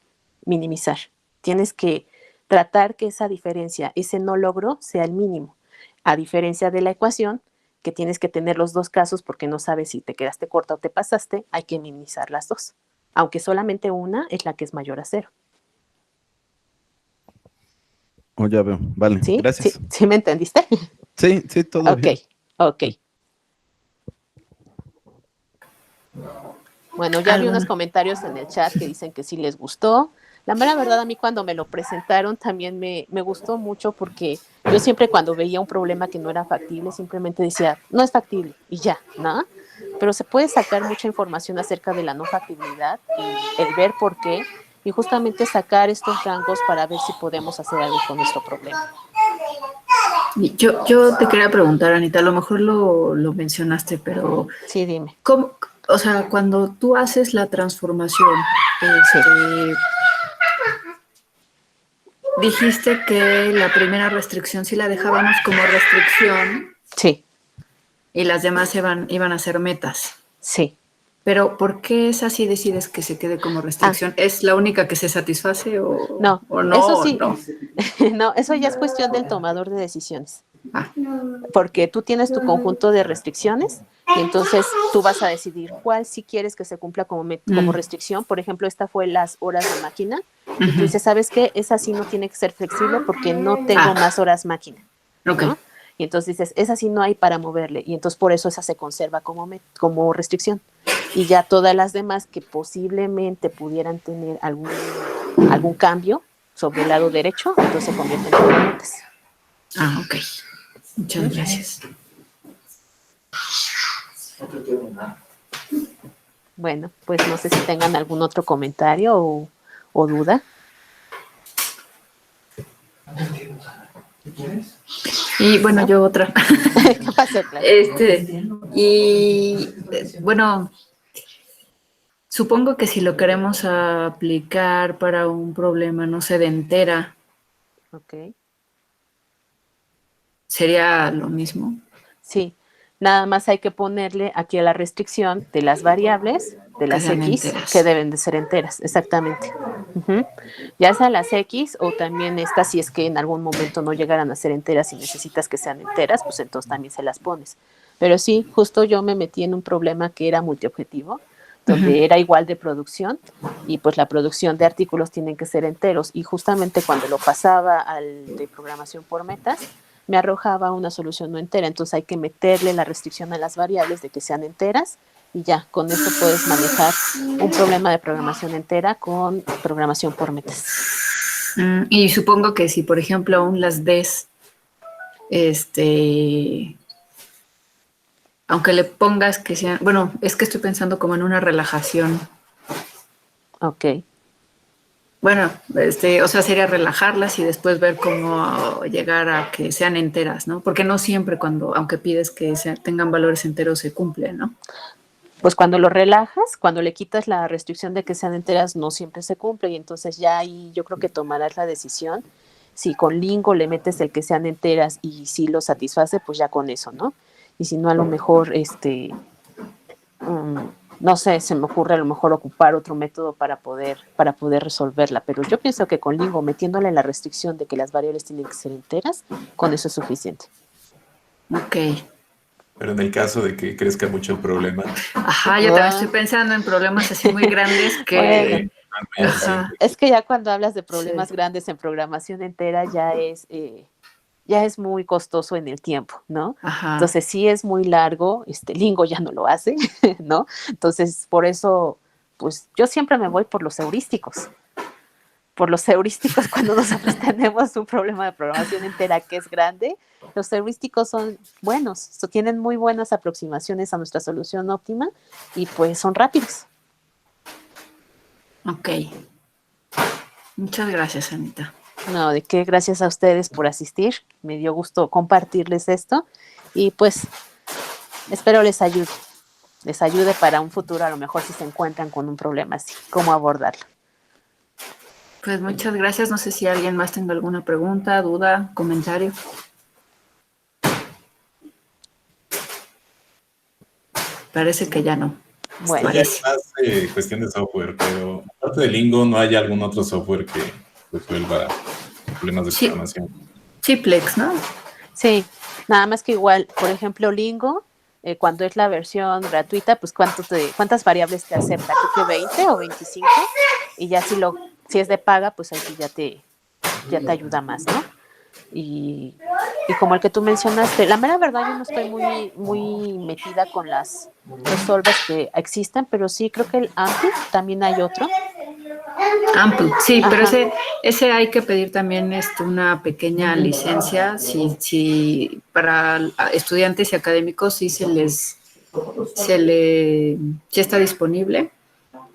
minimizar. Tienes que tratar que esa diferencia, ese no logro, sea el mínimo. A diferencia de la ecuación, que tienes que tener los dos casos porque no sabes si te quedaste corta o te pasaste, hay que minimizar las dos. Aunque solamente una es la que es mayor a 0. Oh, ya veo. Vale, ¿Sí? ¿Sí? gracias. ¿Sí me entendiste? Sí, sí, todo Ok, bien. ok. Bueno, ya vi unos ¿Alguna? comentarios en el chat que dicen que sí les gustó. La mera verdad, a mí cuando me lo presentaron también me gustó mucho porque yo siempre cuando veía un problema que no era factible, simplemente decía, no es factible y ya, ¿no? Pero se puede sacar mucha información acerca de la no factibilidad y el ver por qué y justamente sacar estos rangos para ver si podemos hacer algo con nuestro problema. Y yo te quería preguntar, Anita, a lo mejor lo mencionaste, pero Sí, dime. ¿cómo, o sea, cuando tú haces la transformación, Sí. dijiste que la primera restricción sí la dejábamos como restricción Sí, y las demás iban a ser metas. sí. Pero ¿por qué esa sí decides que se quede como Ah, restricción? ¿Es la única que se satisface no, o no? eso O sí, no? no, eso ya es cuestión del tomador de decisiones. Ah, Porque tú tienes tu conjunto de restricciones y entonces tú vas a decidir cuál sí quieres que se cumpla como restricción. Por ejemplo, esta fue las horas de máquina y tú dices, ¿sabes qué? Esa sí no tiene que ser flexible porque no tengo más horas máquina, ok. ¿no? Y entonces dices, esa sí no hay para moverle y entonces por eso esa se conserva como restricción. Y ya todas las demás que posiblemente pudieran tener algún cambio sobre el lado derecho, entonces se convierten en metas. Ah, ok. Muchas gracias. Bueno, pues no sé si tengan algún otro comentario o duda. Y bueno, yo otra. ¿Qué pasó, Clara? Bueno, supongo que si lo queremos aplicar para un problema, no sé, de entera, Ok. sería lo mismo. Sí, nada más hay que ponerle aquí a la restricción de las variables, de Que las sean X, enteras. que deben de ser enteras, exactamente. Ujú. Ya sea las X o también estas, si es que en algún momento no llegaran a ser enteras y necesitas que sean enteras, pues entonces también se las pones. Pero sí, justo yo me metí en un problema que era multiobjetivo, donde era igual de producción y pues la producción de artículos tienen que ser enteros y justamente cuando lo pasaba al de programación por metas, me arrojaba una solución no entera, entonces hay que meterle la restricción a las variables de que sean enteras y ya, con eso puedes manejar un problema de programación entera con programación por metas. Y supongo que si, por ejemplo, aún las des, aunque le pongas que sean, bueno, es que estoy pensando como en una relajación. Ok. Bueno, o sea, sería relajarlas y después ver cómo llegar a que sean enteras, ¿no? Porque no siempre aunque pides que tengan valores enteros, se cumple, ¿no? Pues cuando lo relajas, cuando le quitas la restricción de que sean enteras, no siempre se cumple y entonces ya ahí yo creo que tomarás la decisión. Si con Lingo le metes el que sean enteras y si lo satisface, pues ya con eso, ¿no? Y si no, a lo mejor, no sé, se me ocurre a lo mejor ocupar otro método para poder resolverla, pero yo pienso que con Lingo, metiéndole la restricción de que las variables tienen que ser enteras, con eso es suficiente. Ok. Pero en el caso de que crezca mucho el problema, Ajá, yo también estoy pensando en problemas así muy grandes Bueno, que... sí, es que ya cuando hablas de problemas Sí. grandes en programación entera ya es muy costoso en el tiempo, ¿no? Ajá. Entonces sí es muy largo, Lingo ya no lo hace, ¿no? Entonces por eso, pues yo siempre me voy por los heurísticos. Por los heurísticos cuando nosotros tenemos un problema de programación entera que es grande, los heurísticos son buenos, tienen muy buenas aproximaciones a nuestra solución óptima y pues son rápidos. Ok. Muchas gracias, Anita. No, de qué, gracias a ustedes por asistir. Me dio gusto compartirles esto y pues espero les ayude para un futuro, a lo mejor si se encuentran con un problema así, cómo abordarlo. Pues muchas gracias. No sé si alguien más tenga alguna pregunta, duda, comentario. Parece que ya no. Bueno, parece. Más cuestión de software, pero aparte de Lingo, ¿no hay algún otro software que resuelva problemas de Sí, programación? Chiplex, ¿no? sí, nada más que igual, por ejemplo, Lingo, cuando es la versión gratuita, pues cuántas variables te acepta, creo que 20 o 25, y ya si es de paga, pues ahí sí ya te ayuda más, ¿no? Y como el que tú mencionaste, la mera verdad yo no estoy muy metida con los solvers que existen, pero sí creo que el Ampli también hay otro. Ample, sí, pero Ajá, ese hay que pedir también una pequeña licencia, si para estudiantes y académicos sí sí está disponible.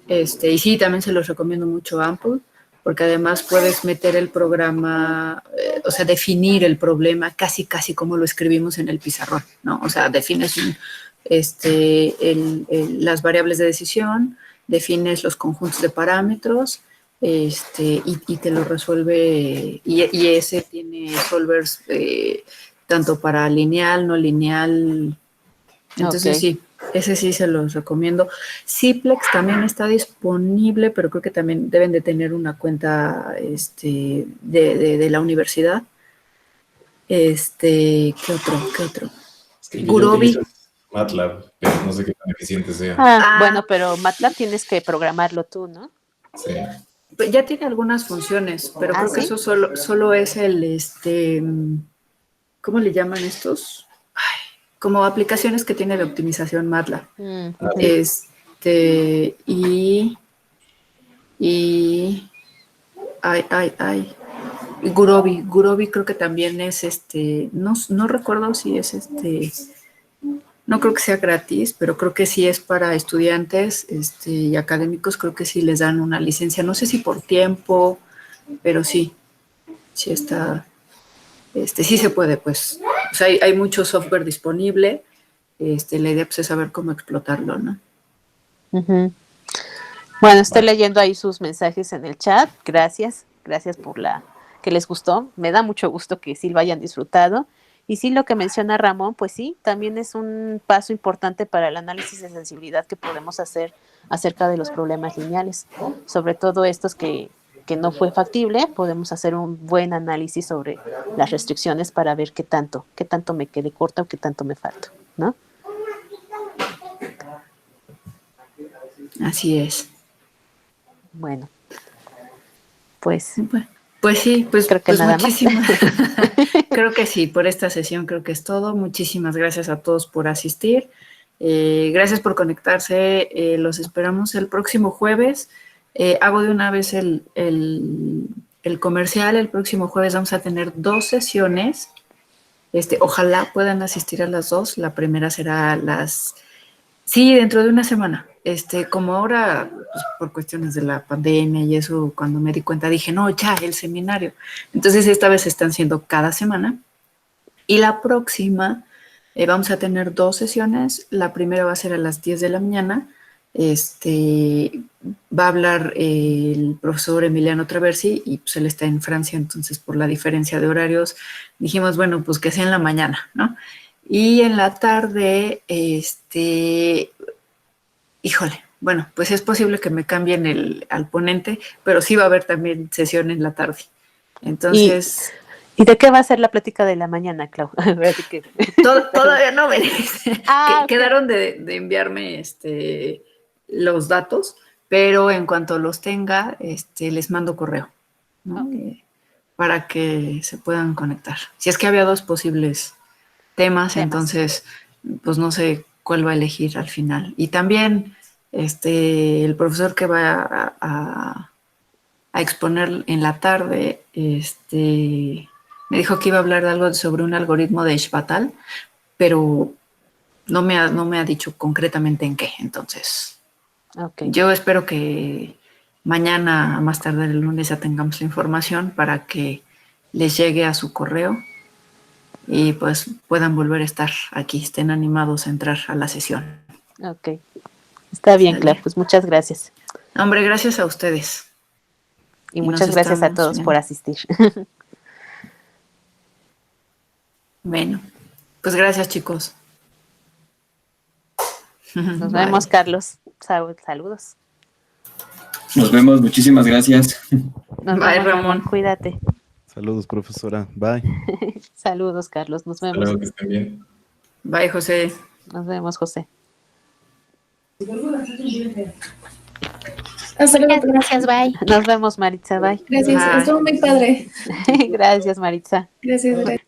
Y sí, también se los recomiendo mucho Ample, porque además puedes meter el programa, o sea, definir el problema casi como lo escribimos en el pizarrón, ¿no? O sea, defines las variables de decisión, defines los conjuntos de parámetros, y te lo resuelve, y ese tiene solvers tanto para lineal, no lineal, ok. entonces sí, ese sí se los recomiendo. Ciplex también está disponible, pero creo que también deben de tener una cuenta de la universidad. ¿Qué otro? ¿Qué otro? Es que el que yo utilizo Gurobi. es MATLAB, pero no sé qué tan eficiente sea. Bueno, Ah, pero MATLAB tienes que programarlo tú, ¿no? Sí. pues ya tiene algunas funciones, pero Ah, creo que sí. eso solo es ¿cómo le llaman estos? Ay, como aplicaciones que tiene de optimización MATLAB. Ujú. Este, y, y, ay. Gurobi creo que también es no recuerdo si es no creo que sea gratis, pero creo que sí es para estudiantes y académicos, creo que sí les dan una licencia, no sé si por tiempo, pero sí está, sí se puede, pues. O sea, hay mucho software disponible, la idea pues es saber cómo explotarlo, ¿no? Ujú. Bueno, estoy Vale. leyendo ahí sus mensajes en el chat. Gracias por que les gustó. Me da mucho gusto que sí lo hayan disfrutado. Y sí, lo que menciona Ramón, pues sí, también es un paso importante para el análisis de sensibilidad que podemos hacer acerca de los problemas lineales. Sobre todo estos que no fue factible, podemos hacer un buen análisis sobre las restricciones para ver qué tanto me quedé corta o qué tanto me falta, ¿no? Así es. Bueno, pues Bueno, pues sí, creo que pues nada más. muchísimas. Creo que sí, por esta sesión creo que es todo. Muchísimas gracias a todos por asistir. Gracias por conectarse. Los esperamos el próximo jueves. Hago de una vez el comercial. El próximo jueves vamos a tener 2 sesiones. Ojalá puedan asistir a las 2. La primera será sí, dentro de una semana. Como ahora, pues, por cuestiones de la pandemia y eso, cuando me di cuenta dije, no, ya, el seminario. Entonces, esta vez están siendo cada semana. Y la próxima vamos a tener 2 sesiones. La primera va a ser a las 10 de la mañana. Va a hablar el profesor Emiliano Traversi y pues él está en Francia, entonces por la diferencia de horarios dijimos, bueno, pues que sea en la mañana, ¿no? Y en la tarde, híjole, bueno, pues es posible que me cambien al ponente, pero sí va a haber también sesión en la tarde. ¿Y, Entonces, ¿Y de qué va a ser la plática de la mañana, Clau? Ahora sí que... Perdón. todavía no me dice. Ah, ok. Quedaron de enviarme los datos, pero en cuanto los tenga, les mando correo, ¿no? Ok, Para que se puedan conectar. Si es que había 2 posibles temas, temas. entonces, pues no sé cuál va a elegir al final. Y también el profesor que va a exponer en la tarde, me dijo que iba a hablar de algo sobre un algoritmo de Schwatal, pero no me ha dicho concretamente en qué. Entonces, Ok, yo espero que mañana, a más tarde el lunes, ya tengamos la información para que les llegue a su correo y pues puedan volver a estar aquí, estén animados a entrar a la sesión. ok. Está bien, Clau. ¿Sale? Pues muchas gracias. Hombre, gracias a ustedes Y y nos muchas gracias a estamos todos por viendo. asistir. Bueno, pues gracias chicos. Nos Bye. vemos, Carlos. Saludos. Nos vemos, muchísimas gracias. Nos Bye, vemos, Ramón. Cuídate. Saludos, profesora. Bye. Saludos, Carlos. Nos Hasta vemos. luego, que estén bien. Bye, José. Nos vemos, José. Hasta luego. Gracias, bye. Nos vemos, Maritza, bye. Gracias, Bye. estuvo muy padre. Gracias, Maritza. Gracias, gracias.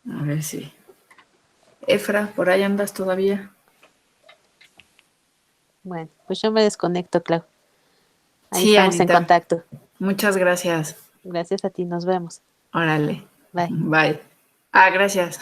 A ver si. Efra, ¿por ahí andas todavía? Bueno, pues yo me desconecto, Clau. Ahí Sí, estamos Anita. en contacto. Muchas gracias. Gracias a ti, nos vemos. Órale. Bye. Bye. Ah, gracias.